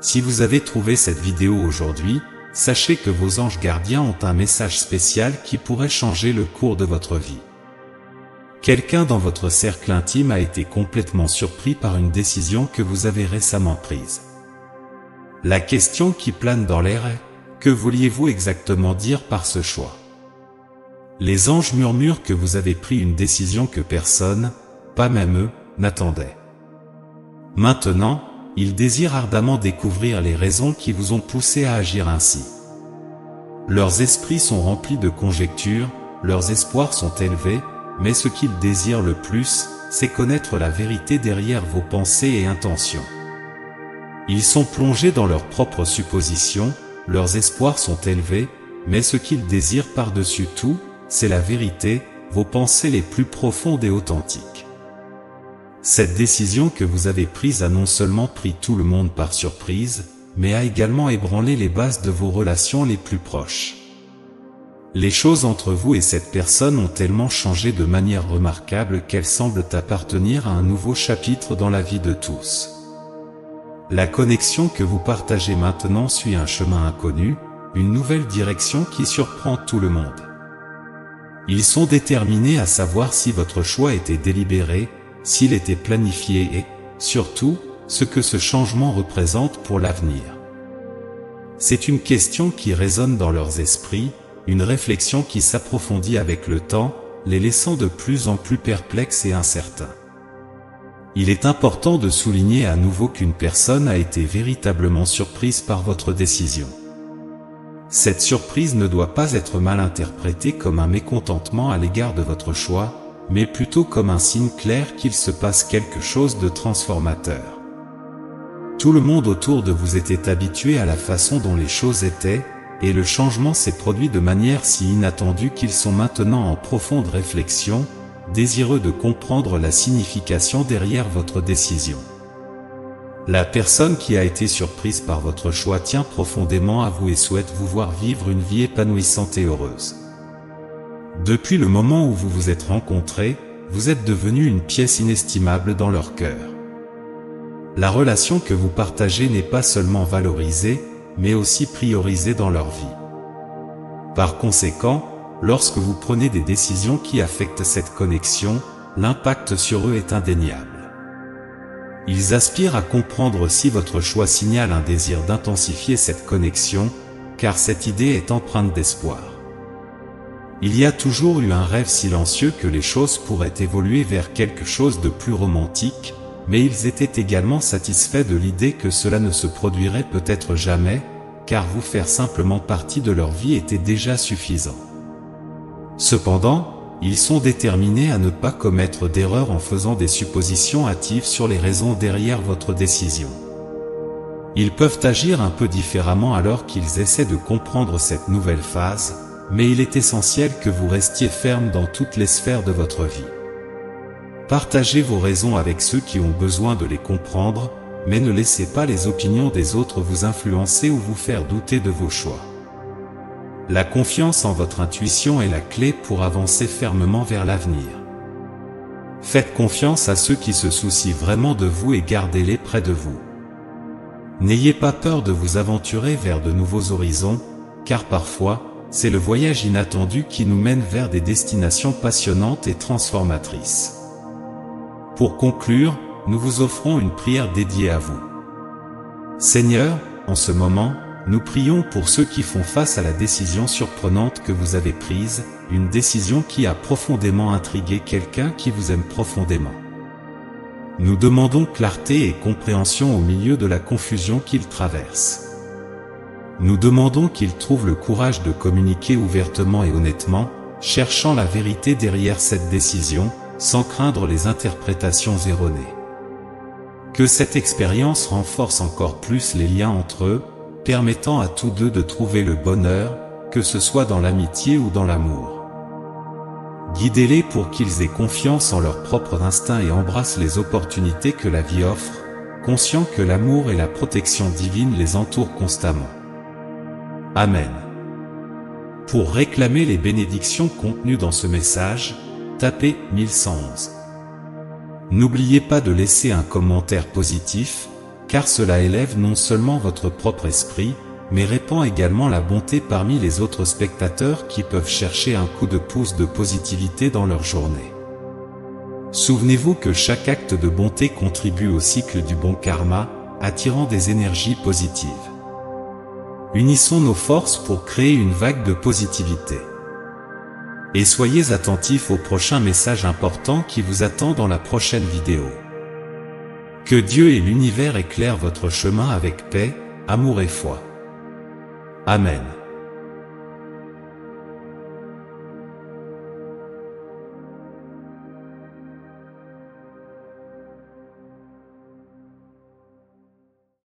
Si vous avez trouvé cette vidéo aujourd'hui, sachez que vos anges gardiens ont un message spécial qui pourrait changer le cours de votre vie. Quelqu'un dans votre cercle intime a été complètement surpris par une décision que vous avez récemment prise. La question qui plane dans l'air est: que vouliez-vous exactement dire par ce choix? Les anges murmurent que vous avez pris une décision que personne, pas même eux, n'attendait. Maintenant, ils désirent ardemment découvrir les raisons qui vous ont poussé à agir ainsi. Leurs esprits sont remplis de conjectures, leurs espoirs sont élevés, mais ce qu'ils désirent le plus, c'est connaître la vérité derrière vos pensées et intentions. Ils sont plongés dans leurs propres suppositions, leurs espoirs sont élevés, mais ce qu'ils désirent par-dessus tout, c'est la vérité, vos pensées les plus profondes et authentiques. Cette décision que vous avez prise a non seulement pris tout le monde par surprise, mais a également ébranlé les bases de vos relations les plus proches. Les choses entre vous et cette personne ont tellement changé de manière remarquable qu'elles semblent appartenir à un nouveau chapitre dans la vie de tous. La connexion que vous partagez maintenant suit un chemin inconnu, une nouvelle direction qui surprend tout le monde. Ils sont déterminés à savoir si votre choix était délibéré, s'il était planifié et, surtout, ce que ce changement représente pour l'avenir. C'est une question qui résonne dans leurs esprits, une réflexion qui s'approfondit avec le temps, les laissant de plus en plus perplexes et incertains. Il est important de souligner à nouveau qu'une personne a été véritablement surprise par votre décision. Cette surprise ne doit pas être mal interprétée comme un mécontentement à l'égard de votre choix, mais plutôt comme un signe clair qu'il se passe quelque chose de transformateur. Tout le monde autour de vous était habitué à la façon dont les choses étaient, et le changement s'est produit de manière si inattendue qu'ils sont maintenant en profonde réflexion, désireux de comprendre la signification derrière votre décision. La personne qui a été surprise par votre choix tient profondément à vous et souhaite vous voir vivre une vie épanouissante et heureuse. Depuis le moment où vous vous êtes rencontrés, vous êtes devenu une pièce inestimable dans leur cœur. La relation que vous partagez n'est pas seulement valorisée, mais aussi priorisée dans leur vie. Par conséquent, lorsque vous prenez des décisions qui affectent cette connexion, l'impact sur eux est indéniable. Ils aspirent à comprendre si votre choix signale un désir d'intensifier cette connexion, car cette idée est empreinte d'espoir. Il y a toujours eu un rêve silencieux que les choses pourraient évoluer vers quelque chose de plus romantique, mais ils étaient également satisfaits de l'idée que cela ne se produirait peut-être jamais, car vous faire simplement partie de leur vie était déjà suffisant. Cependant, ils sont déterminés à ne pas commettre d'erreur en faisant des suppositions hâtives sur les raisons derrière votre décision. Ils peuvent agir un peu différemment alors qu'ils essaient de comprendre cette nouvelle phase, mais il est essentiel que vous restiez ferme dans toutes les sphères de votre vie. Partagez vos raisons avec ceux qui ont besoin de les comprendre, mais ne laissez pas les opinions des autres vous influencer ou vous faire douter de vos choix. La confiance en votre intuition est la clé pour avancer fermement vers l'avenir. Faites confiance à ceux qui se soucient vraiment de vous et gardez-les près de vous. N'ayez pas peur de vous aventurer vers de nouveaux horizons, car parfois, c'est le voyage inattendu qui nous mène vers des destinations passionnantes et transformatrices. Pour conclure, nous vous offrons une prière dédiée à vous. Seigneur, en ce moment, nous prions pour ceux qui font face à la décision surprenante que vous avez prise, une décision qui a profondément intrigué quelqu'un qui vous aime profondément. Nous demandons clarté et compréhension au milieu de la confusion qu'ils traversent. Nous demandons qu'ils trouvent le courage de communiquer ouvertement et honnêtement, cherchant la vérité derrière cette décision, sans craindre les interprétations erronées. Que cette expérience renforce encore plus les liens entre eux, permettant à tous deux de trouver le bonheur, que ce soit dans l'amitié ou dans l'amour. Guidez-les pour qu'ils aient confiance en leur propre instinct et embrassent les opportunités que la vie offre, conscients que l'amour et la protection divine les entourent constamment. Amen. Pour réclamer les bénédictions contenues dans ce message, tapez 1111. N'oubliez pas de laisser un commentaire positif, car cela élève non seulement votre propre esprit, mais répand également la bonté parmi les autres spectateurs qui peuvent chercher un coup de pouce de positivité dans leur journée. Souvenez-vous que chaque acte de bonté contribue au cycle du bon karma, attirant des énergies positives. Unissons nos forces pour créer une vague de positivité. Et soyez attentifs au prochain message important qui vous attend dans la prochaine vidéo. Que Dieu et l'univers éclairent votre chemin avec paix, amour et foi. Amen.